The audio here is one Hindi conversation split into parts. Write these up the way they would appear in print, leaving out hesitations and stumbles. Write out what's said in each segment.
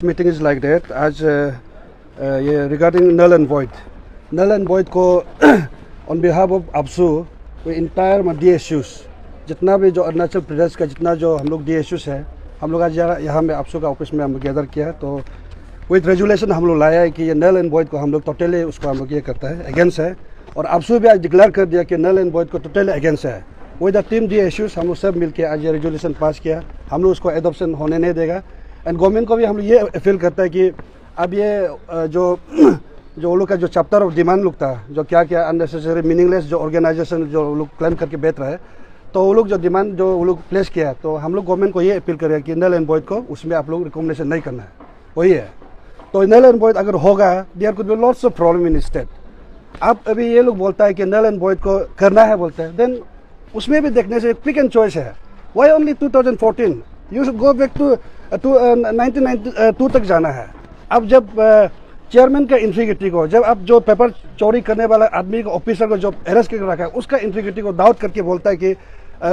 Meeting is like that. आज ये regarding null and void को on behalf of APSU we entire DSUs जितना भी जो अरुणाचल प्रदेश का जितना जो हम लोग DSUs है, हम लोग आज यहाँ में APSU का ऑफिस में हम गैदर किया। तो विद रेजुलेशन हम लोग लाया है कि ये नल एंड वॉइड को हम लोग टोटली उसको हम लोग ये करता है, अगेंस्ट है। और APSU भी आज डिक्लेयर कर दिया कि नल एंड वॉइड को टोटली अगेंस्ट है। विद द टीम DSUs हम लोग सब मिलकर आज ये रेजुलेशन पास किया। हम लोग उसको एडॉप्शन होने नहीं देगा। एंड गवर्नमेंट को भी हम लोग ये फील करता है कि अब ये जो लोग का जो चैप्टर ऑफ डिमांड लोग था, जो क्या क्या अननेसेसरी मीनिंगलेस जो ऑर्गेनाइजेशन जो लोग क्लेम करके बैठ रहा है, तो वो लोग जो डिमांड जो वो लोग प्लेस किया, तो हम लोग गवर्नमेंट को ये अपील करें कि नल एंड वॉइड को उसमें आप लोग रिकमेंडेशन नहीं करना है, वही है। तो नल एंड वॉइड अगर होगा, there could be lots of problem in state. अब अभी ये लोग बोलता है कि नल एंड वॉइड को करना है बोलते हैं, देन उसमें भी देखने से पिक एंड चॉइस है। Why only 2014? You should go back to 1992 तक जाना है। अब जब चेयरमैन का इंटीग्रिटी को, जब अब जो पेपर चोरी करने वाला आदमी को, ऑफिसर को जो अरेस्ट करके रखा है, उसका इंटीग्रिटी को डाउट करके बोलता है कि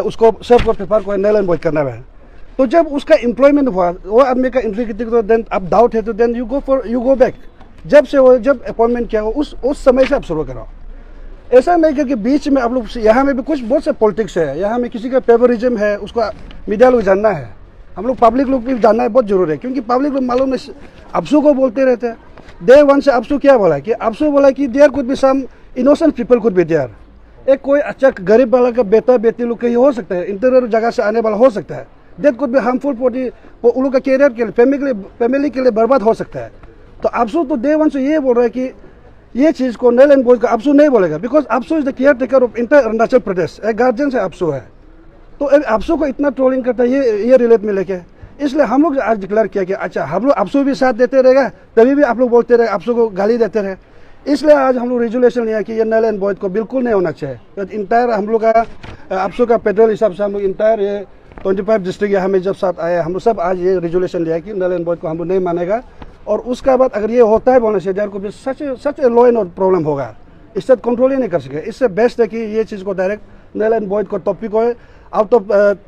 उसको सब पेपर को नल एंड वॉइड करना है, तो जब उसका एम्प्लॉयमेंट हुआ वो आदमी का इंटीग्रिटी को, देन अब डाउट है तो देन यू गो बैक। जब से वो जब अपॉइंटमेंट किया उस समय से आप शुरू करो। ऐसा नहीं क्योंकि बीच में आप लोग, यहाँ में भी कुछ बहुत से पॉलिटिक्स है, यहाँ में किसी का फेवरिज्म है, उसको मीडिया लोग जानना है, हम लोग पब्लिक लोग भी जानना है, बहुत जरूरी है। क्योंकि पब्लिक लोग मालूम है APSU को बोलते रहते हैं। डे वन से APSU क्या बोला कि APSU बोला कि there could be some innocent people could be there. एक कोई अच्छा गरीब वाला का बेटा बेटी लोग कहीं हो सकता है, इंटीरियर जगह से आने वाला हो सकता है, that could be harmful for उन लोग का कैरियर के लिए, फैमिली के लिए बर्बाद हो सकता है। तो APSU तो डे वन से ये बोल रहा है कि ये चीज़ को नल एंड वॉइड को APSU नहीं बोलेगा, because APSU is the caretaker of entire Arunachal Pradesh. एक गार्जियन से APSU है, तो APSU को इतना ट्रोलिंग करता है ये रिलेट में लेके, इसलिए हम लोग आज डिक्लेयर किया कि अच्छा हम लोग APSU भी साथ देते रहेगा, तभी भी आप लोग बोलते रहे APSU को गाली देते रहे। इसलिए आज हम लोग रेजुलेशन लिया कि ये नल एंड वॉइड को बिल्कुल नहीं होना चाहिए। तो इंटायर हम लोग का APSU का फेडरल हिसाब से हम लोग इंटायर ये 25 डिस्ट्रिक्ट यहाँ में जब साथ आए, हम लोग सब आज ये रेजुलेशन लिया कि नल एंड वॉइड को हम लोग नहीं मानेगा। और उसका बाद अगर ये होता है बोलने से देयर को भी सच a law and order problem होगा, इससे कंट्रोल ही नहीं कर सके। इससे बेस्ट है कि ये चीज़ को डायरेक्ट नल एंड वॉइड को टॉपिक को आउट ऑफ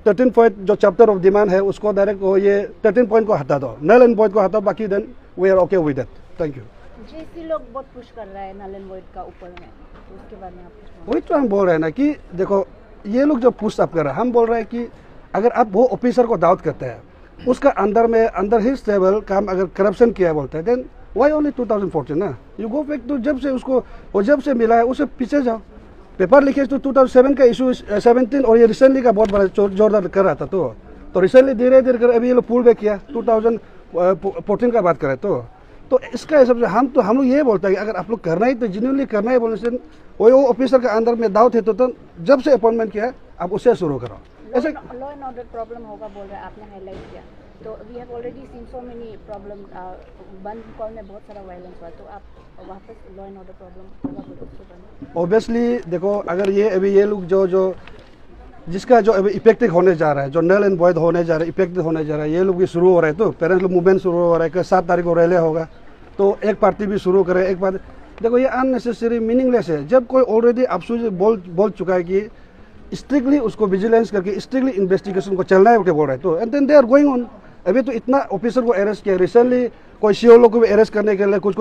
13 पॉइंट जो चैप्टर ऑफ डिमांड है उसको डायरेक्ट वो ये 13 पॉइंट को हटा दो, नल एंड वॉइड को हटाओ, बाकी then we are okay with that. Thank you. जेसी लोग बहुत पुश कर रहा है नल एंड वॉइड का ऊपर में, तो उसके बारे में आप कुछ वही तो हम बोल रहे हैं ना कि देखो ये लोग जो पुश अप कर रहे हैं, हम बोल रहे हैं कि अगर आप वो ऑफिसर को डाउट करते हैं, उसका अंदर ही स्टेबल काम अगर करप्शन किया बोलते हैं, देन वाई ओनली 2014 ना, यू गो बैक टू जब से उसको वो जब से मिला है उससे पीछे जाओ। पेपर लीकेज तो 2007 का इशू 17 और ये रिसेंटली का बहुत बड़ा जोरदार कर रहा था। तो रिसेंटली धीरे धीरे कर अभी ये लोग पुल बैक किया, 2014 का बात करें तो इसका हिसाब से हम लोग ये बोलते हैं कि अगर आप लोग करना ही तो जेन्युइनली करना है बोलने से वो ऑफिसर का अंदर में डाउट है तो जब से अपॉइंटमेंट किया आप उससे शुरू करो। ऐसे लॉ एंड ऑर्डर प्रॉब्लम होगा बोल रहे हैं, आपने हाईलाइट किया, तो we have already seen so many problem. Bandh call में बहुत सारा वायलेंस हुआ, तो आप वापस लॉ एंड ऑर्डर प्रॉब्लम होगा बोल रहे। ऑब्वियसली देखो अगर ये अभी ये लोग जो जिसका जो अभी इफेक्टिव होने जा रहा है, जो नल एंड वॉइड होने जा रहा है, इफेक्टिव होने जा रहा है, ये लोग भी शुरू हो रहे हैं, तो पेरेंट्स लोग मूवमेंट शुरू हो रहा है कि 7 तारीख को रैली होगा, तो एक पार्टी भी शुरू करे एक बार। देखो ये अननेसेसरी मीनिंगलेस है। जब कोई ऑलरेडी APSU बोल चुका है कि स्ट्रिक्टली उसको विजिलेंस करके स्ट्रिक्टली इन्वेस्टिगेशन को चलना है बोल रहे हैं, तो and then they are going on. अभी तो इतना ऑफिसर को अरेस्ट किया, रिसेंटली कोई CO लोग को भी अरेस्ट करने के लिए कुछ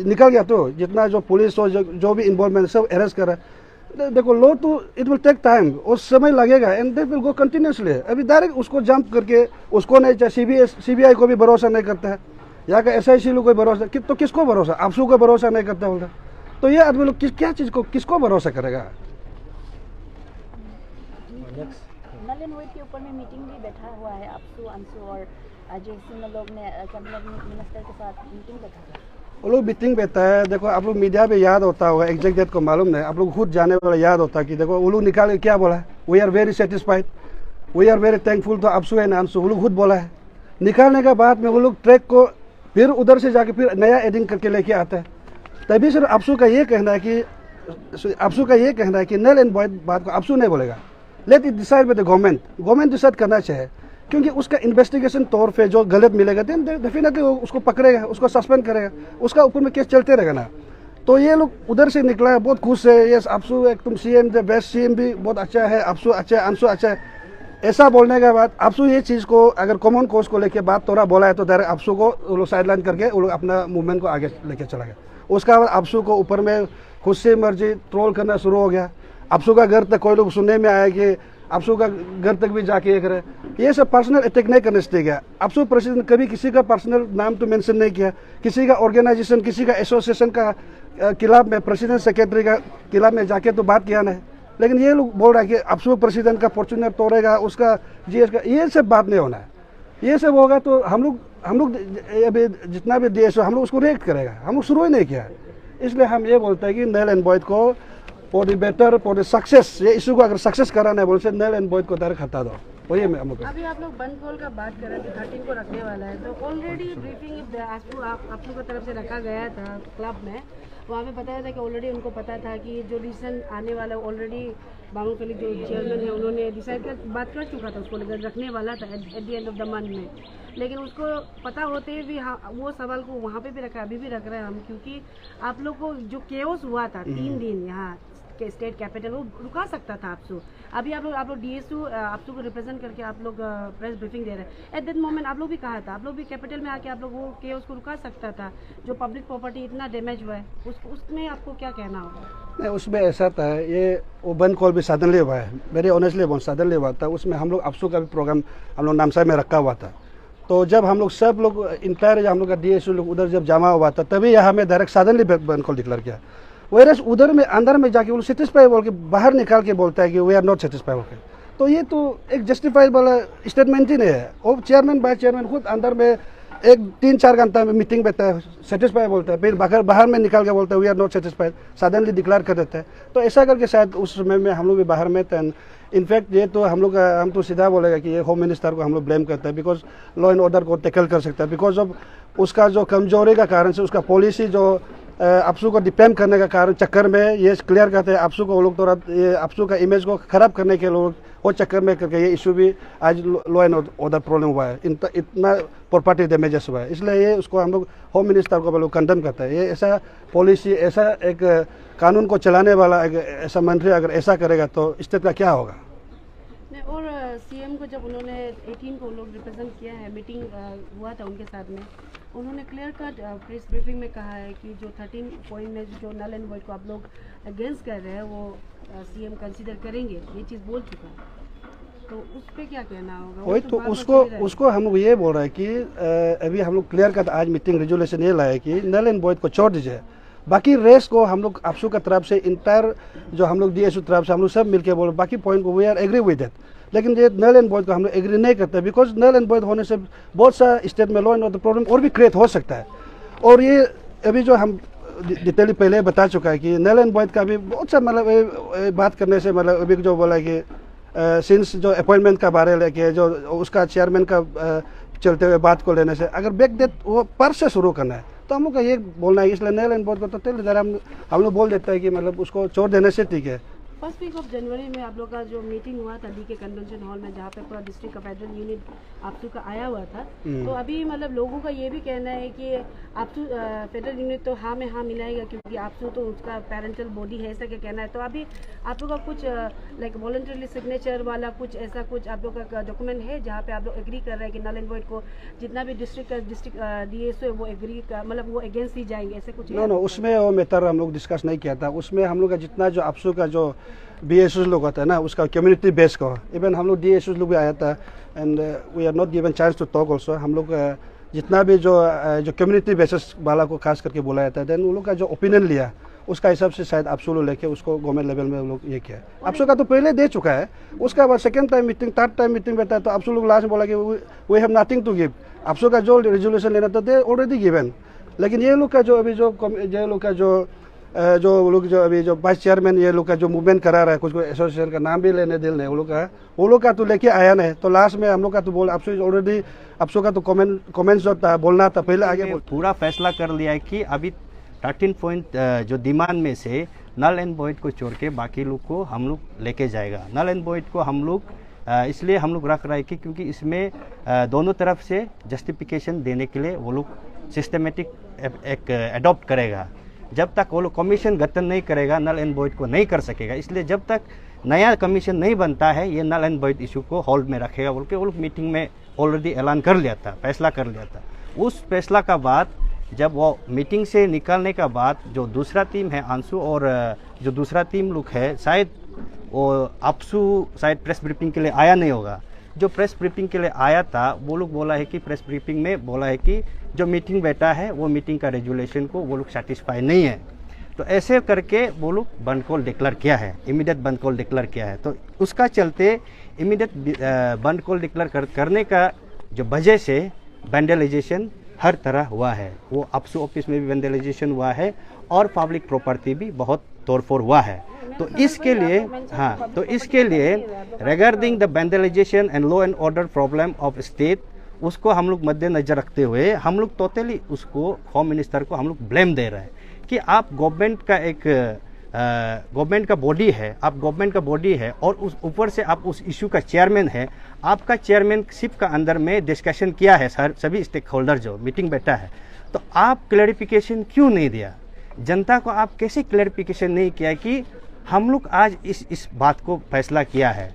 निकल गया, तो जितना जो पुलिस और जो भी इन्वॉल्वमेंट सब अरेस्ट कर रहा है। देखो लॉ तो इट विल टेक टाइम, और समय लगेगा, and they will go continuously. अभी डायरेक्ट उसको जंप करके उसको नहीं चाहिए, CBI को भी भरोसा नहीं करता है, यहाँ का SIC लोग कोई भरोसा तो किसको भरोसा, APSU को भरोसा नहीं करता बोलता, तो ये आदमी लोग क्या चीज़ को किसको भरोसा करेगा। नल एंड वॉइड के ऊपर में मीटिंग भी बैठा हुआ है, APSU, ANSU और जेसी लोग ने कैबिनेट मिनिस्टर के साथ मीटिंग बैठा है। वो लोग मीटिंग बैठा है। देखो आप लोग मीडिया पे याद होता होगा, एग्जैक्ट डेट को मालूम नहीं, आप लोग खुद जाने वाला याद होता है कि देखो वो लोग निकाल के क्या बोला है, we are very satisfied, we are very thankful to APSU and ANSU, वो लोग खुद बोला है। निकालने के बाद में वो लोग ट्रैक को फिर उधर से जाके फिर नया एडिंग करके लेके आता है। तभी सिर्फ APSU का ये कहना है कि नल एंड वॉइड बात को APSU नहीं बोलेगा, let it decide by the government decide करना चाहिए। क्योंकि उसका इन्वेस्टिगेशन तौर पे जो गलत मिलेगा देन डेफिनेटली वो उसको पकड़ेगा, उसको सस्पेंड करेगा, उसका ऊपर में केस चलते रहेगा ना। तो ये लोग उधर से निकला है, बहुत खुश है। यस APSU एक तुम CM द बेस्ट CM भी बहुत अच्छा है, APSU अच्छा है, ANSU अच्छा है। ऐसा बोलने के बाद आपसू ये चीज़ को अगर कॉमन कोर्स को लेके बात थोड़ा बोला है तो डायरेक्ट आपसू को वो लोग साइडलाइन करके वो लोग अपना मूवमेंट को आगे लेके चला गया। उसका बाद आपसू को ऊपर में खुद से मर्जी ट्रोल करना शुरू हो गया। आपसू का घर तक कोई लोग सुनने में आया कि आपसू का घर तक भी जाके ये करे। ये सब पर्सनल अटैक नहीं करने से गया। आपसू प्रेसिडेंट कभी किसी का पर्सनल नाम तो मेंशन नहीं किया, किसी का ऑर्गेनाइजेशन किसी का एसोसिएशन का खिलाफ में प्रेसिडेंट सेक्रेटरी का खिलाफ में जाके तो बात किया नहीं। लेकिन ये लोग बोल रहा है कि आपसू प्रेसिडेंट का फॉर्चूनर तोड़ेगा, उसका जीएस का, ये सब बात नहीं होना है। ये सब होगा तो हम लोग अभी जितना भी देश हो हम लोग उसको रिएक्ट करेगा। हम लोग शुरू ही नहीं किया। इसलिए हम ये बोलते हैं कि नल एंड बॉयड को for the better for the success, ये इशू को अगर सक्सेस कराना है बोल से नल एंड बॉयड को डायरेक्ट हटा दो। वही हम लोग अभी आप लोग बंद कॉल का बात कर रहे थे, 13 को रखने वाला है, तो ऑलरेडी ब्रीफिंग आप लोग की तरफ से रखा गया था क्लब में। वहाँ पे बताया था कि ऑलरेडी उनको पता था कि जो डिसीजन आने वाला ऑलरेडी बांगो फैली जो चेयरमैन है उन्होंने डिसाइड कर बात कर चुका था, उसको लेकर रखने वाला था at the end of the month में। लेकिन उसको पता होते हुए भी वो सवाल को वहाँ पे भी रखा, अभी भी रख रहे हैं हम, क्योंकि आप लोग को जो केओस हुआ था 3 दिन यहाँ के स्टेट कैपिटल, वो रुका सकता था आपसू। अभी आप लोग डीएसयू आपसू को रिप्रेजेंट करके आप लोग प्रेस ब्रीफिंग दे रहे हैं। एट दैट मोमेंट आप लोग भी कहा था, आप लोग भी कैपिटल में आके आप लोग वो केओस को रुका सकता था। जो पब्लिक प्रॉपर्टी इतना डैमेज हुआ है उसमें आपको क्या कहना होगा? नहीं, उसमें ऐसा था, ये वो बंद कॉल भी सडनली हुआ है, वेरी ऑनेस्टली बहुत सडनली हुआ था। उसमें हम लोग आपसू का भी प्रोग्राम हम लोग नामसाई में रखा हुआ था। तो जब हम लोग सब लोग इंटायर हम लोग का डीएसयू लोग उधर जब जमा हुआ था तभी यहाँ में डायरेक्ट सडनली बंद कॉल डिक्लेयर किया। वैरस उधर में अंदर में जाके वो सेटिस्फाई बोल के बाहर निकाल के बोलता है कि वी आर नॉट सेटिस्फाई बोल के। तो ये तो एक जस्टिफाइड वाला स्टेटमेंट ही नहीं है। वो चेयरमैन वाइस चेयरमैन खुद अंदर में एक 3-4 घंटा में मीटिंग बैठता है, सेटिस्फाई बोलता है, फिर बाहर में निकाल के बोलता है we are not satisfied, suddenly declare कर देता है। तो ऐसा करके शायद उस समय में हम लोग भी बाहर में थे। इनफैक्ट ये तो हम तो सीधा बोलेगा कि ये होम मिनिस्टर को हम लोग ब्लेम करते हैं, बिकॉज लॉ एंड ऑर्डर को टैकल कर सकता है, बिकॉज ऑफ उसका जो कमजोरी का कारण से उसका पॉलिसी जो आपसू को डिपेंड करने का कारण चक्कर में ये क्लियर करते हैं आपसू को वो लोग थोड़ा ये आपसू का इमेज को खराब करने के लोग वो चक्कर में करके ये इशू भी आज लॉ एंड ऑर्डर प्रॉब्लम हुआ है, इतना प्रॉपर्टी डैमेजेस हुआ है। इसलिए ये उसको हम लोग होम मिनिस्टर को लोग कंडेम करते हैं। ये ऐसा पॉलिसी ऐसा एक कानून को चलाने वाला एक ऐसा मंत्री अगर ऐसा करेगा तो स्टेट का क्या होगा। और सीएम को जब उन्होंने 18 को लोग रिप्रेजेंट किया है, मीटिंग हुआ था उनके साथ में, उन्होंने क्लियर कट प्रेस ब्रीफिंग में कहा है कि जो 13 पॉइंट में जो नल एंड वॉइड को आप लोग अगेंस्ट कर रहे हैं वो सीएम कंसीडर करेंगे, ये चीज़ बोल चुका है। तो उस पर क्या कहना होगा? वही तो उसको हम लोग ये बोल रहे हैं कि अभी हम लोग क्लियर कट आज मीटिंग रेजोल्यूशन ये लाए कि नल एंड वॉइड को छोड़ दीजिए, बाकी रेस को हम लोग आपसू का तरफ से इंटायर जो हम लोग डीएसयू तरफ से हम लोग सब मिलके बोल बाकी पॉइंट को we are agree with that. लेकिन ये नल एंड वॉइड को हम लोग एग्री नहीं करते, बिकॉज नल एंड वॉइड होने से बहुत सा स्टेट में लॉ एंड ऑर्डर प्रॉब्लम और भी क्रिएट हो सकता है। और ये अभी जो हम डिटेली पहले बता चुका है कि नल एंड वॉइड का भी बहुत सा मतलब बात करने से मतलब अभी जो बोला कि सिंस जो अपॉइंटमेंट का बारे लेके जो उसका चेयरमैन का चलते हुए बात को लेने से अगर बैक डेट वो पर से शुरू करना है तो हम लोग का ये बोलना है। इसलिए नल एंड वॉइड को तो तेल हम लोग बोल देते हैं कि मतलब उसको छोड़ देने से ठीक है। फर्स्ट वीक ऑफ जनवरी में आप लोग का जो मीटिंग हुआ था डीके कन्वेंशन हॉल में, जहाँ पे पूरा डिस्ट्रिक्ट का फेडरल यूनिट आपसू का आया हुआ था, तो अभी मतलब लोगों का ये भी कहना है कि आपसू फेडरल यूनिट तो हाँ में हाँ मिलाएगा क्योंकि आपसू तो उसका पेरेंटल बॉडी है, ऐसा क्या कहना है। तो अभी आप लोग का कुछ लाइक वॉलंटरी सिग्नेचर वाला कुछ ऐसा कुछ आप लोग का डॉक्यूमेंट है जहाँ पे आप लोग एग्री कर रहे हैं कि नल एंड वॉइड को जितना भी डिस्ट्रिक्ट डीएसओ है वो एग्री मतलब वो अगेंस्ट ही जाएंगे, ऐसे कुछ? नो उसमें वो मैटर हम लोग डिस्कस नहीं किया था। उसमें हम लोग का जितना जो आपसू का जो BSUs लोग होता है ना उसका कम्युनिटी बेस को इवन हम लोग DSUs लोग भी आया था and we are not given chance to talk also. हम लोग जितना भी जो कम्युनिटी बेसिस वाला को खास करके बुलाया था देन उन लोग का जो ओपिनियन लिया उसका हिसाब से शायद आपसू लोग लेके उसको गवर्नमेंट लेवल में लोग ये किया। आपसू का तो पहले दे चुका है, उसका बाद second time meeting third time meeting बैठा है तो आपसू लोग लास्ट में बोला कि we have nothing to give. APSU का जो रेजोल्यूशन लेना था दे ऑलरेडी गिवन। लेकिन ये लोग का जो अभी जो लोग का जो लोग जो अभी जो वाइस चेयरमैन ये लोग का जो मूवमेंट करा रहा है कुछ एसोसिएशन का नाम भी लेने दिल नहीं वो लोग का तो लेके आया नहीं। तो लास्ट में हम लोग का तो बोल आपसू ऑलरेडी आपसू का तो कमेंट्स जो था बोलना था पहले आगे पूरा फैसला कर लिया है कि अभी 13 पॉइंट जो डिमांड में से नल एंड वॉइड को छोड़ के बाकी लोग को हम लोग लेके जाएगा। नल एंड वॉइड को हम लोग इसलिए हम लोग रख रहे हैं कि क्योंकि इसमें दोनों तरफ से जस्टिफिकेशन देने के लिए वो लोग सिस्टमेटिक एक अडॉप्ट करेगा। जब तक वो लोग कमीशन गठन नहीं करेगा नल एंड वॉइड को नहीं कर सकेगा। इसलिए जब तक नया कमीशन नहीं बनता है ये नल एंड वॉइड इशू को होल्ड में रखेगा बोल के वो लोग मीटिंग में ऑलरेडी ऐलान कर लिया था, फैसला कर लिया था। उस फैसला का बाद जब वो मीटिंग से निकलने का बाद जो दूसरा टीम है आंसू और जो दूसरा टीम लोग है शायद वो अपसू शायद प्रेस ब्रीफिंग के लिए आया नहीं होगा। जो प्रेस ब्रीफिंग के लिए आया था वो लोग बोला है कि प्रेस ब्रीफिंग में बोला है कि जो मीटिंग बैठा है वो मीटिंग का रेजुलेशन को वो लोग सेटिस्फाई नहीं है। तो ऐसे करके वो लोग बंद कॉल डिक्लेयर किया है, इमीडिएट बंद कॉल डिक्लेयर किया है। तो उसका चलते इमीडिएट बंद कॉल डिक्लेयर करने का जो वजह से वैंडलाइजेशन हर तरह हुआ है। वो अपसू ऑफिस में भी वैंडलाइजेशन हुआ है और पब्लिक प्रॉपर्टी भी बहुत तोड़फोड़ हुआ है। तो इसके लिए तो इसके लिए regarding the vandalisation and law and order problem of state उसको हम लोग मद्देनजर रखते हुए हम लोग टोटली उसको होम मिनिस्टर को हम लोग ब्लेम दे रहे हैं कि आप गवर्नमेंट का एक गवर्नमेंट का बॉडी है, आप गवर्नमेंट का बॉडी है और उस ऊपर से आप उस इशू का चेयरमैन है। आपका चेयरमैनशिप का अंदर में डिस्कशन किया है सभी स्टेक होल्डर जो मीटिंग बैठा है, तो आप क्लैरिफिकेशन क्यों नहीं दिया? जनता को आप कैसे क्लैरिफिकेशन नहीं किया कि हम लोग आज इस बात को फैसला किया है?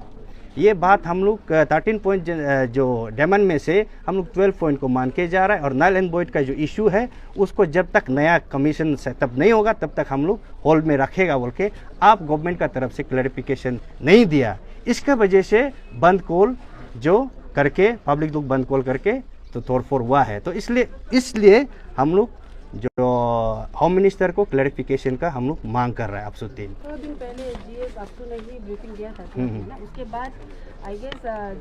ये बात हम लोग 13 पॉइंट जो डिमांड में से हम लोग 12 पॉइंट को मान के जा रहा है और नल एंड वॉइड का जो इशू है उसको जब तक नया कमीशन सेटअप नहीं होगा तब तक हम लोग होल्ड में रखेगा बोल के आप गवर्नमेंट का तरफ से क्लैरिफिकेशन नहीं दिया। इसका वजह से बंद कॉल जो करके पब्लिक लोग बंद कॉल करके तो तोड़फोड़ हुआ है। तो इसलिए हम लोग जो होम मिनिस्टर को क्लैरिफिकेशन का हम लोग मांग कर रहे हैं। अपसू 3 दिन पहले जीएस अपसू ने ही ब्रीफिंग दिया था ना, उसके बाद आई गेस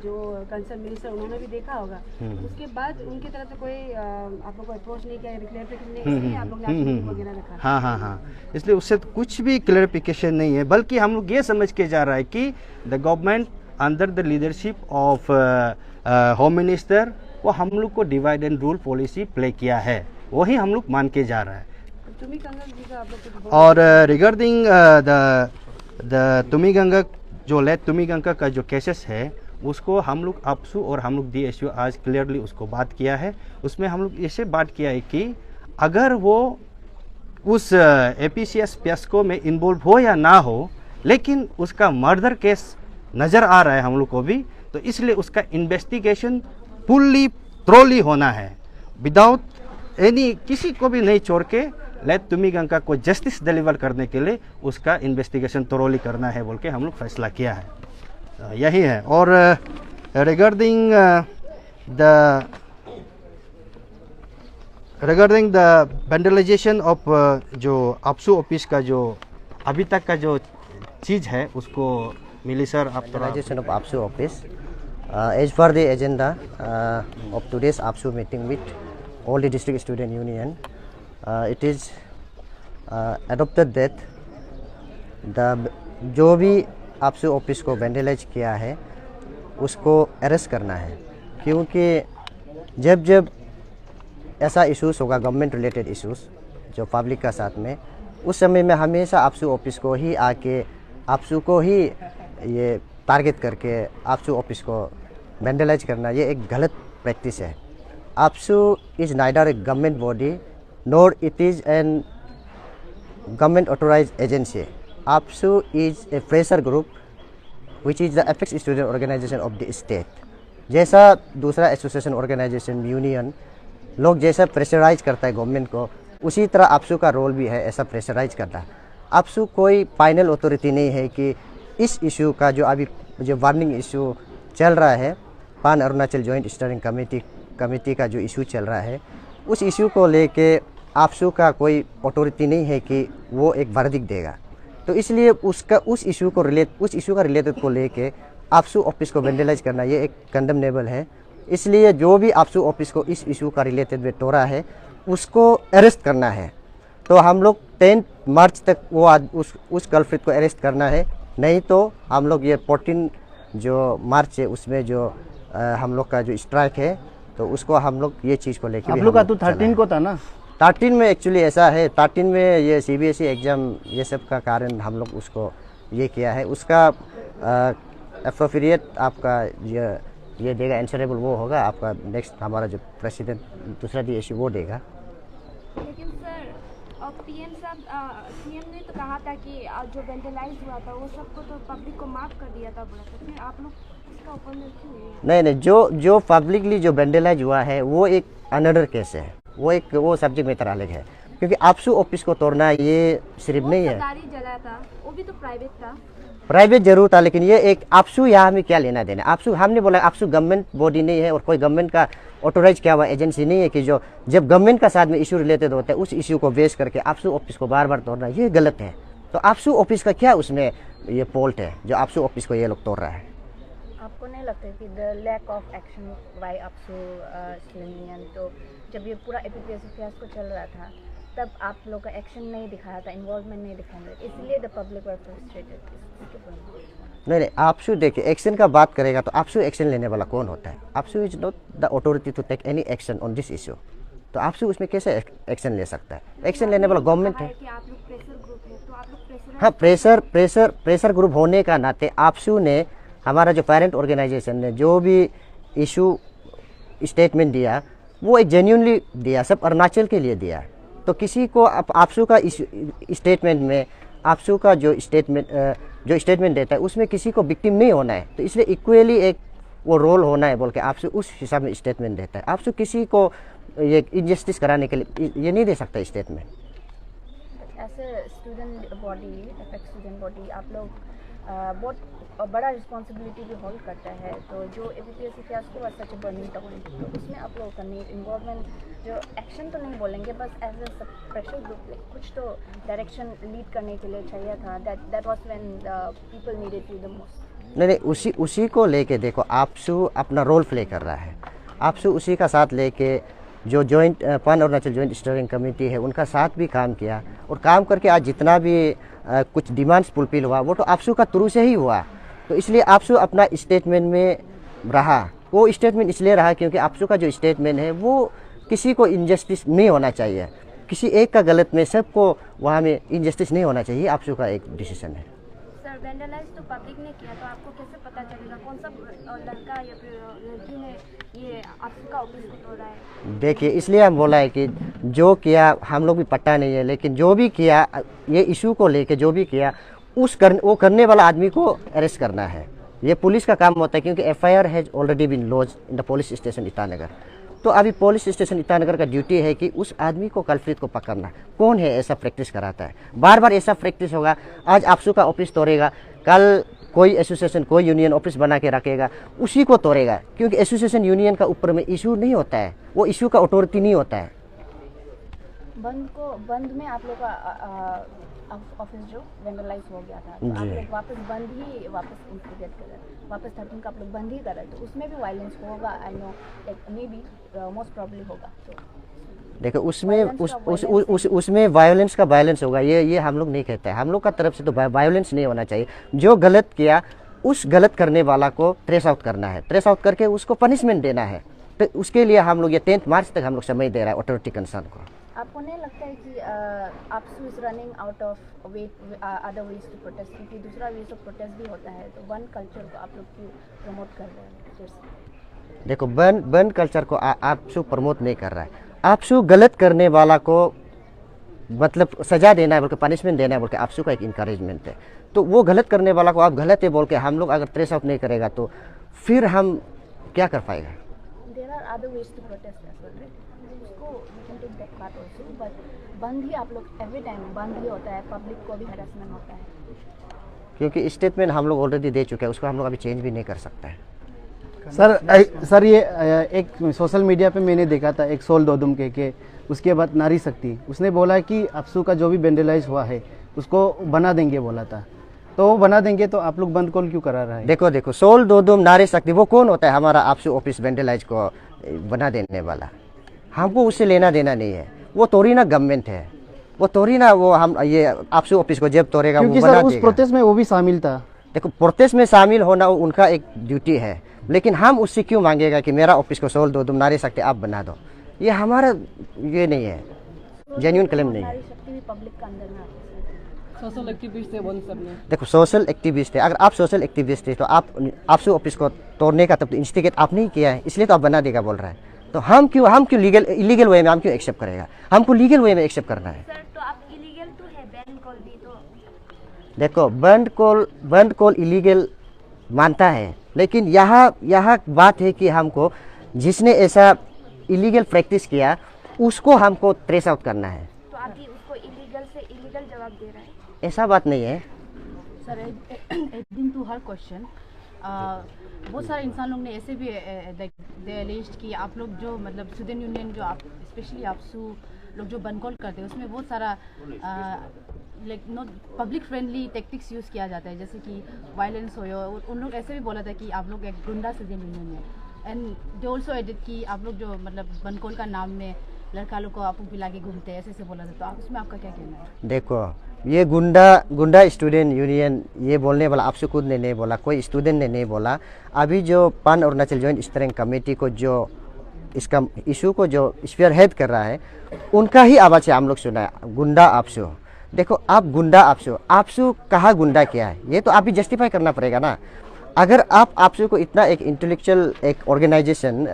जो कंसर्न मिनिस्टर उन्होंने भी देखा होगा, उसके बाद उनकी तरफ से कोई आप लोग को अप्रोच नहीं किया, क्लैरिफिकेशन नहीं किया, आप लोग ने वगैरह रखा? हाँ, इसलिए उससे तो कुछ भी क्लैरिफिकेशन नहीं है, बल्कि हम लोग ये समझ के जा रहा है कि the government under the leadership of home minister वो हम लोग को divide and rule policy play किया है, वही हम लोग मान के जा रहा है। और रिगार्डिंग द तुमीगंगा जो लेट तुमीगंगा का जो केसेस है उसको हम लोग अपसू और हम लोग DSU आज क्लियरली उसको बात किया है। उसमें हम लोग ऐसे बात किया है कि अगर वो उस APCS फियास्को में इन्वॉल्व हो या ना हो, लेकिन उसका मर्डर केस नज़र आ रहा है हम लोग को भी, तो इसलिए उसका इन्वेस्टिगेशन फुल्ली थ्रोली होना है, विदाउट एनी किसी को भी नहीं छोड़ के लेट तुमीगंगा को जस्टिस डिलीवर करने के लिए उसका इन्वेस्टिगेशन थोरोली करना है बोल के हम लोग फैसला किया है, यही है। और रिगार्डिंग द वैंडलाइजेशन ऑफ जो अपसू ऑफिस का जो अभी तक का जो चीज़ है उसको मिली सर आप vandalisation of APSU office as per the agenda of today's APSU meeting with all the district student union, it is adopted that जो भी अपसू ऑफिस को वैंडलाइज किया है उसको अरेस्ट करना है, क्योंकि जब ऐसा इश्यूज होगा गवर्नमेंट रिलेटेड इश्यूज जो पब्लिक का साथ में, उस समय में हमेशा अपसू ऑफिस को ही आके अपसू को ही ये टारगेट करके अपसू ऑफिस को वैंडलाइज करना ये एक गलत प्रैक्टिस है। APSU is neither a government body nor it is an government authorized agency. APSU is a pressure group which is the apex student organization of the state. जैसा दूसरा एसोसिएशन ऑर्गेनाइजेशन यूनियन लोग जैसा प्रेशराइज करता है गवर्नमेंट को, उसी तरह APSU का रोल भी है ऐसा प्रेशराइज करना। APSU कोई फाइनल अथॉरिटी नहीं है कि इस इशू का जो अभी जो वार्निंग इशू चल रहा है, पान अरुणाचल जॉइंट स्टीयरिंग कमेटी का जो इशू चल रहा है, उस इशू को लेके APSU का कोई अथॉरिटी नहीं है कि वो एक वर्डिक्ट देगा। तो इसलिए उस इशू का रिलेटेड को लेके APSU ऑफिस को वैंडलाइज करना ये एक कंडेमनेबल है। इसलिए जो भी APSU ऑफिस को इस इशू का रिलेटेड में तोड़ा है उसको अरेस्ट करना है। तो हम लोग 10 मार्च तक वो उस कल्प्रिट को अरेस्ट करना है, नहीं तो हम लोग ये 14 जो मार्च है उसमें जो हम लोग का जो स्ट्राइक है तो उसको हम लोग ये चीज़ को लेकर आप लोग का तो 13 को था ना? 13 में एक्चुअली ऐसा है, 13 में ये CBSE एग्ज़ाम ये सब का कारण हम लोग उसको ये किया है। उसका एप्रोप्रिएट आपका ये देगा, आंसरेबल वो होगा आपका नेक्स्ट हमारा जो प्रेसिडेंट दूसरा DSU वो देगा। लेकिन सर और सीएम ने तो कहा था कि जो वेंडलाइज हुआ था वो सबको तो पब्लिक को माफ कर दिया था बोला था, फिर आप लोग इसका ओपन क्यों नहीं? नहीं, जो पब्लिकली जो वेंडलाइज हुआ है वो एक अनदर केस है, वो सब्जेक्ट मैटर अलग है। क्योंकि आपसू ऑफिस को तोड़ना ये सिर्फ नहीं है, सरकारी जगह था, वो भी तो प्राइवेट था। प्राइवेट जरूर था, लेकिन ये एक आपसू यहाँ हमें क्या लेना देना। आपसू हमने बोला आपसू गवर्नमेंट बॉडी नहीं है और कोई गवर्नमेंट का ऑथोराइज किया हुआ एजेंसी नहीं है कि जो जब गवर्नमेंट का साथ में इशू रिलेटेड होता है उस इशू को बेस करके आपसू ऑफिस को बार बार तोड़ना ये गलत है। तो आपसू ऑफिस का क्या उसमें ये फॉल्ट है जो आपसू ऑफिस को ये लोग तोड़ रहा है? आपको नहीं लगता कि the lack of action by APSU union, तो जब ये पूरा एपीपीएससी फियास्को चल रहा था तब आप लोग का एक्शन नहीं दिखाया था, इन्वॉल्वमेंट नहीं दिखाया था, इसलिए द पब्लिक वर फ्रस्ट्रेटेड। नहीं, आपसू देखिए एक्शन का बात करेगा तो आपसू एक्शन लेने वाला कौन होता है? AAPSU is not the authority to take any action on this issue. तो आपसू उसमें कैसे एक्शन ले सकता है? एक्शन लेने वाला गवर्नमेंट है। कि आप लोग प्रेशर ग्रुप है तो आप लोग हाँ, प्रेशर ग्रुप होने का नाते आपसू ने, हमारा जो पेरेंट ऑर्गेनाइजेशन ने जो भी इशू स्टेटमेंट दिया वो एक जेन्यूनली दिया, सब अरुणाचल के लिए दिया। तो किसी को आपसू का स्टेटमेंट में, आपसू का जो स्टेटमेंट देता है उसमें किसी को विक्टिम नहीं होना है, तो इसलिए इक्वली एक वो रोल होना है बोल के आपसू उस हिसाब में स्टेटमेंट देता है। आपसू किसी को ये इनजस्टिस कराने के लिए ये नहीं दे सकता स्टेटमेंट। ऐसे student body, apex student body, आप लोग बहुत बड़ा रिस्पॉन्सिबिलिटी भी होल्ड करता है, तो जो APPSC fiasco was such a burning topic, तो उसमें आप लोगों का इन्वॉल्वमेंट, जो एक्शन तो नहीं बोलेंगे, बस एज ए प्रेशर ग्रुप कुछ तो डायरेक्शन लीड करने के लिए चाहिए था। That was when people needed you the most. नहीं, उसी को लेके देखो आपसू अपना रोल प्ले कर रहा है। आपसू उसी का साथ लेके जो जॉइंट पान अरुणाचल जॉइंट स्टीयरिंग कमेटी है उनका साथ भी काम किया, और काम करके आज जितना भी कुछ डिमांड्स फुलफिल हुआ वो तो आपसू का थ्रू से ही हुआ। तो इसलिए आपसू अपना स्टेटमेंट में रहा, वो स्टेटमेंट इसलिए रहा क्योंकि आपसू का जो स्टेटमेंट है वो किसी को इनजस्टिस नहीं होना चाहिए, किसी एक का गलत में सबको वहाँ में इनजस्टिस नहीं होना चाहिए। आपसू का एक डिसीजन है। सर वेंडलाइज तो पब्लिक ने किया, तो आपको कैसे पता चलेगा कौन सा लड़का या फिर लड़की ने ये आपका ऑफिस को तोड़ा है? देखिए, इसलिए हम बोला है कि जो किया हम लोग भी पता नहीं है, लेकिन जो भी किया ये इशू को लेके जो भी किया वो करने वाला आदमी को अरेस्ट करना है। ये पुलिस का काम होता है क्योंकि FIR has already been launched in the police station Itanagar. तो अभी पुलिस स्टेशन ईटानगर का ड्यूटी है कि उस आदमी को, कल्प्रिट को पकड़ना। कौन है ऐसा प्रैक्टिस कराता है? बार बार ऐसा प्रैक्टिस होगा, आज आपसू का ऑफिस तोड़ेगा, कल कोई एसोसिएशन, कोई यूनियन ऑफिस बना के रखेगा, उसी को तोड़ेगा, क्योंकि एसोसिएशन यूनियन का ऊपर में इशू नहीं होता है, वो इशू का अथॉरिटी नहीं होता है। बंद में आप लोग का ऑफिस जो वेंडलाइज हो गया था, तो आप लोग वापस इंस्टिगेट कर रहे हैं, वापस 13 का आप लोग बंद ही कर रहे हैं, तो उसमें भी वायलेंस होगा। I know, like may be most probably होगा। तो देखो उसमें वायलेंस का वायलेंस होगा, ये हम लोग नहीं कहते हैं। हम लोग का तरफ से तो वायलेंस नहीं होना चाहिए। जो गलत किया उस गलत करने वाला को ट्रेस आउट करना है, ट्रेस आउट करके उसको पनिशमेंट देना है। तो उसके लिए हम लोग ये 10 मार्च तक हम लोग समय दे रहा है अथॉरिटी कंसर्न को। आपको नहीं लगता है कि AAPSU is running out of other ways to protest, क्योंकि दूसरा वेज ऑफ प्रोटेस्ट भी होता है, तो वन कल्चर को आप लोग क्यों प्रमोट कर रहे हैं? देखो, वन कल्चर को आपसू प्रमोट नहीं कर रहा है। आपसू गलत करने वाला को मतलब सजा देना है बोल के, पनिशमेंट देना है बोल के आपसू का एक इंकरेजमेंट है। तो वो गलत करने वाला को आप गलत है बोल के हम लोग अगर ट्रेस आउट नहीं करेगा तो फिर हम क्या कर पाएगा? There are other ways to protest as well, right? उसको we can take that part also, but बंद ही आप लोग एवरी टाइम बंद ही होता है, पब्लिक को भी हैरेसमेंट होता है। क्योंकि स्टेटमेंट हम लोग ऑलरेडी दे चुके हैं, उसको हम लोग अभी चेंज भी नहीं कर सकते हैं। सर ये एक सोशल मीडिया पे मैंने देखा था, एक सोल दोदुम के उसके बाद नारी शक्ति, उसने बोला कि आपसू का जो भी वेंडलाइज हुआ है उसको बना देंगे बोला था, तो वो बना देंगे, तो आप लोग बंद कॉल क्यों करा रहा है? देखो सोल दोदुम नारी शक्ति वो कौन होता है? हमारा आपसू ऑफिस वेंडलाइज को बना देने वाला। हमको उससे लेना देना नहीं है। वो तोड़ी ना गवर्नमेंट है, वो तोड़ी ना वो हम ये आपसू ऑफिस को जब तोड़ेगा वो बना देगा। उस प्रोटेस्ट में वो भी शामिल था। देखो, प्रोटेस्ट में शामिल होना उनका एक ड्यूटी है, लेकिन हम उससे क्यों मांगेगा कि मेरा ऑफिस को सोल दोदुम नारी शक्ति आप बना दो? ये हमारा ये नहीं है, जेन्युइन क्लेम नहीं है। पब्लिक का अंदर में सोशल एक्टिविस्ट है वन सब में। देखो, सोशल एक्टिविस्ट है, अगर आप सोशल एक्टिविस्ट है तो आपसू ऑफिस को तोड़ने का तब तो इंस्टिगेट आपने ही किया है, इसलिए तो आप बना देगा बोल रहा है। तो हम क्यों इलीगल वे में हम क्यों एक्सेप्ट करेगा? हमको लीगल वे में एक्सेप्ट करना है। सर तो आप देखो बंद कॉल इलीगल मानता है, लेकिन यहाँ बात है कि हमको जिसने ऐसा इलीगल प्रैक्टिस किया उसको हमको ट्रेस आउट करना है। तो अभी उसको इलीगल से इलीगल जवाब दे रहा है। ऐसा बात नहीं है। Sir adding to her question, बहुत सारे इंसान लोग ने ऐसे भी एलिज्ड कि आप लोग जो मतलब स्टूडेंट यूनियन जो आप स्पेशली आपसू लोग जो बंद कॉल करते हैं उसमें बहुत सारा like not public friendly tactics use किया जाता है, जैसे कि वायलेंस हो। और उन लोग ऐसे भी बोला था कि आप लोग एक गुंडा स्टूडेंट यूनियन है। एंड दे ऑल्सो एडिट कि आप लोग जो मतलब बंद कॉल का नाम में लड़का लोग को आपको पिला के घूमते हैं, ऐसे बोला था। तो आप उसमें आपका क्या कहना है? देखो ये गुंडा स्टूडेंट यूनियन ये बोलने वाला आपसे खुद ने नहीं बोला, कोई स्टूडेंट ने नहीं बोला। अभी जो पान अरुणाचल जॉइंट स्टीयरिंग कमेटी को जो इसका इशू को जो स्पीयर हेड कर रहा है उनका ही आवाज़ है हम लोग सुना है, गुंडा आपसू। देखो आप गुंडा आपसू कहाँ गुंडा क्या है ये तो आप भी जस्टिफाई करना पड़ेगा ना। अगर आप आपसू को इतना एक इंटेलेक्चुअल एक ऑर्गेनाइजेशन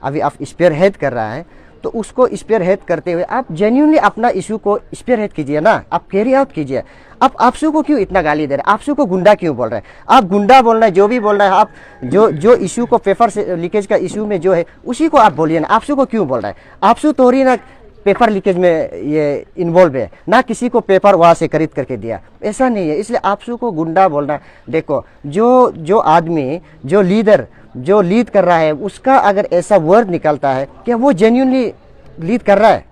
अभी आप स्पीयर हेड कर रहा है तो उसको स्पीयर हेड करते हुए आप जेन्युइनली अपना इशू को स्पीयर हेड कीजिए ना, आप कैरी आउट कीजिए। आप आपसू को क्यों इतना गाली दे रहे हैं? आपसू को गुंडा क्यों बोल रहे हैं? आप गुंडा बोल रहे हैं, जो भी बोल रहे हैं आप जो इशू को पेपर से लीकेज का इशू में जो है उसी को आप बोलिए ना, आपसू को क्यों बोल रहे हैं? आपसू तो ही ना पेपर लीकेज में ये इन्वॉल्व है, ना किसी को पेपर वहाँ से खरीद करके दिया, ऐसा नहीं है। इसलिए आपसू को गुंडा बोलना, देखो जो आदमी जो लीड कर रहा है उसका अगर ऐसा वर्ड निकलता है कि वो जेन्युइनली लीड कर रहा है,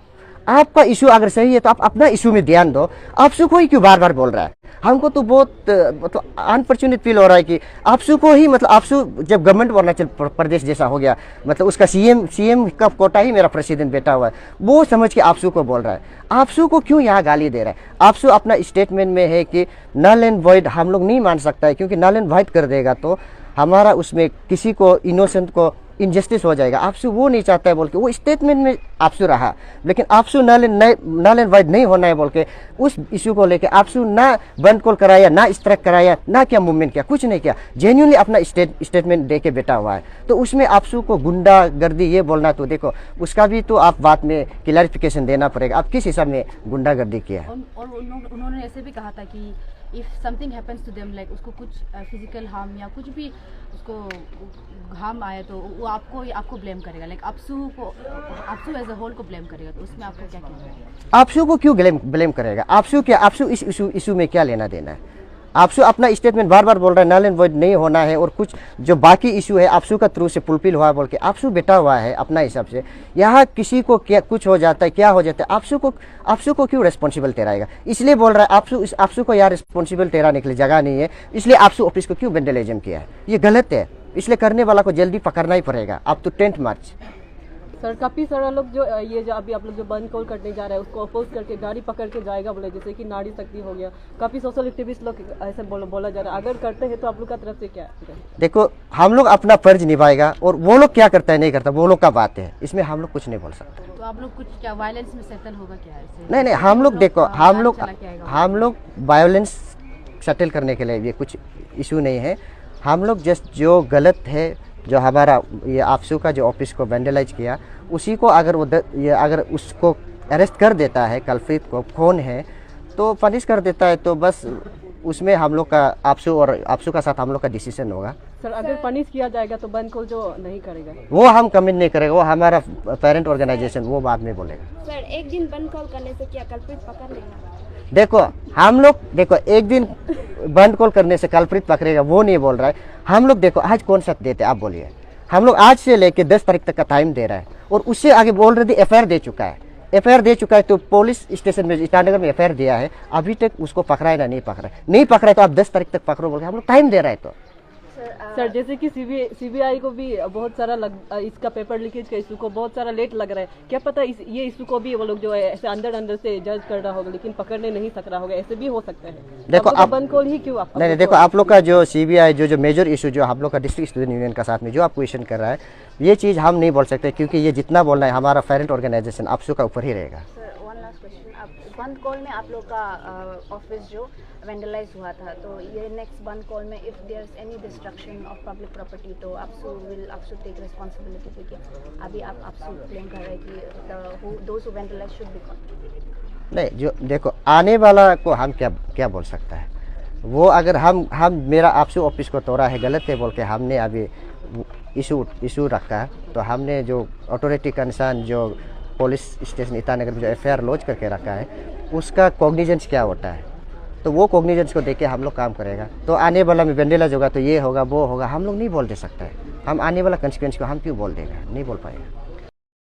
आपका इशू अगर सही है तो आप अपना इशू में ध्यान दो। आपसू को ही क्यों बार बार बोल रहा है? हमको तो बहुत अनफॉर्चुनेट फील हो रहा है कि आपसू को ही मतलब आपसू जब गवर्नमेंट अरुणाचल प्रदेश जैसा हो गया, मतलब उसका सीएम का कोटा ही मेरा प्रेसिडेंट बैठा हुआ है, वो समझ के आपसू को बोल रहा है। आपसू को क्यों यहाँ गाली दे रहा है? आपसू अपना स्टेटमेंट में है कि नल एंड वॉइड हम लोग नहीं मान सकता है, क्योंकि नल एंड वॉइड कर देगा तो हमारा उसमें किसी को इनोसेंट को इनजस्टिस हो जाएगा। आपसू वो नहीं चाहता है बोल के वो स्टेटमेंट में आपसू रहा, लेकिन आपसू नल एंड वाइड नहीं होना है बोल के उस इशू को लेके आपसू ना बंद कॉल कराया, ना स्ट्राइक कराया, ना क्या मूवमेंट किया, कुछ नहीं किया, जेन्युइनली अपना स्टेटमेंट दे के बैठा हुआ है। तो उसमें आपसू को गुंडा गर्दी ये बोलना, तो देखो उसका भी तो आप बात में क्लैरिफिकेशन देना पड़ेगा, आप किस हिसाब में गुंडा गर्दी किया। और उन्होंने ऐसे भी कहा था कि if something happens to them, like उसको कुछ फिजिकल हार्म या कुछ भी उसको हार्म आया तो वो आपको ब्लेम करेगा, like APSU as a whole को ब्लेम करेगा। तो उसमें आपको क्या कहना है? आपसू को क्यों ब्लेम करेगा? आपसू इस इशू में क्या लेना देना है? आपसू अपना स्टेटमेंट बार बार बोल रहा है नल एंड वॉइड नहीं होना है, और कुछ जो बाकी इशू है आपसू का थ्रू से फुलफिल हुआ बोल के आपसू बैठा हुआ है अपना हिसाब से। यहाँ किसी को क्या कुछ हो जाता है, क्या हो जाता है, आपसू को क्यों रिस्पॉन्सिबल ठहराएगा? इसलिए बोल रहा है आपसू को यार रिस्पॉन्सिबल ठहराने के लिए जगह नहीं है, इसलिए आपसू ऑफिस को क्यों वेंडलिज्म किया है, ये गलत है। इसलिए करने वाला को जल्दी पकड़ना ही पड़ेगा। अब तो 10 मार्च सर काफ़ी सारा लोग जो ये जो अभी आप लोग जो बंद कॉल करने जा रहे हैं उसको अपोज करके गाड़ी पकड़ के जाएगा बोले, जैसे कि नारी शक्ति हो गया, काफ़ी सोशल एक्टिविस्ट लोग ऐसे बोला जा रहा है। अगर करते हैं तो आप लोग का तरफ से क्या है? देखो हम लोग अपना फर्ज निभाएगा, और वो लोग क्या करता है नहीं करता वो लोग का बात है, इसमें हम लोग कुछ नहीं बोल सकते। तो आप लोग कुछ क्या वायलेंस में सेटल होगा क्या ऐसे? नहीं, हम लोग देखो हम लोग वायलेंस सेटल करने के लिए ये कुछ इशू नहीं है। हम लोग जस्ट जो गलत है, जो हमारा ये आपसू का जो ऑफिस को वेंडलाइज किया, उसी को अगर उसको अरेस्ट कर देता है, कल्प्रिट को कौन है तो पनिश कर देता है, तो बस उसमें हम लोग का आपसू का साथ हम लोग का डिसीजन होगा। सर अगर पनिश किया जाएगा तो बंद कॉल जो नहीं करेगा वो हम कमेंट नहीं करेगा, वो हमारा पेरेंट ऑर्गेनाइजेशन वो बाद में बोलेगा। सर एक दिन बंद कॉल करने से क्या कल्प्रिट पकड़ लेगा? देखो हम लोग एक दिन बंद कॉल करने से कल्प्रिट पकड़ेगा वो नहीं बोल रहा है। हम लोग देखो आज कौन सा देते आप बोलिए, हम लोग आज से लेके 10 तारीख तक का टाइम दे रहा है, और उससे आगे ऑलरेडी एफआईआर दे चुका है। तो पुलिस स्टेशन में ईटानगर में एफआईआर दिया है, अभी तक उसको पकड़ा है ना नहीं पकड़ा है तो आप 10 तारीख तक पकड़ो बोल के हम लोग टाइम दे रहा है। तो सर जैसे कि सीबीआई को भी बहुत सारा इसका पेपर लीकेज का इशू को बहुत सारा लेट लग रहा है, क्या पता ये इशू को भी वो लोग जो है ऐसे अंदर से जज कर रहा होगा लेकिन पकड़ने नहीं सक रहा होगा, ऐसे भी हो सकता है। देखो आप बंद कॉल ही क्यों आप नहीं देखो आप लोग का जो सीबीआई जो मेजर इशू जो हम लोग का डिस्ट्रिक्ट स्टूडेंट यूनियन का साथ में जो आप क्वेश्चन कर रहा है, ये चीज़ हम नहीं बोल सकते, क्योंकि ये जितना बोलना है हमारा पेरेंट ऑर्गेनाइजेशन आपसू का ऊपर ही रहेगा। बंद कॉल में आप लोग का ऑफिस जो वेंडलाइज हुआ था, तो ये नेक्स्ट बंद कॉल में if there is any destruction of public property तो आपसू टेक रिस्पांसिबिलिटी, क्योंकि अभी आपसू क्लेम कर रहे हैं कि those who vandalise should be condemned. नहीं, जो देखो आने वाला को हम क्या बोल सकता है, वो अगर हम मेरा आपसू ऑफिस को तोड़ा है, गलत है बोल के हमने अभी इशू रखा, तो हमने जो अथॉरिटी कंसर्न जो पुलिस स्टेशन ईटानगर में जो एफआईआर लॉन्च करके रखा है उसका कॉग्निजेंस क्या होता है, तो वो कॉग्निजेंस को देख के हम लोग काम करेगा। तो आने वाला में वेंडलाइज होगा तो ये होगा वो होगा, हम लोग नहीं बोल दे सकता है। हम आने वाला कंसिक्वेंस को हम क्यों बोल देगा, नहीं बोल पाएगा।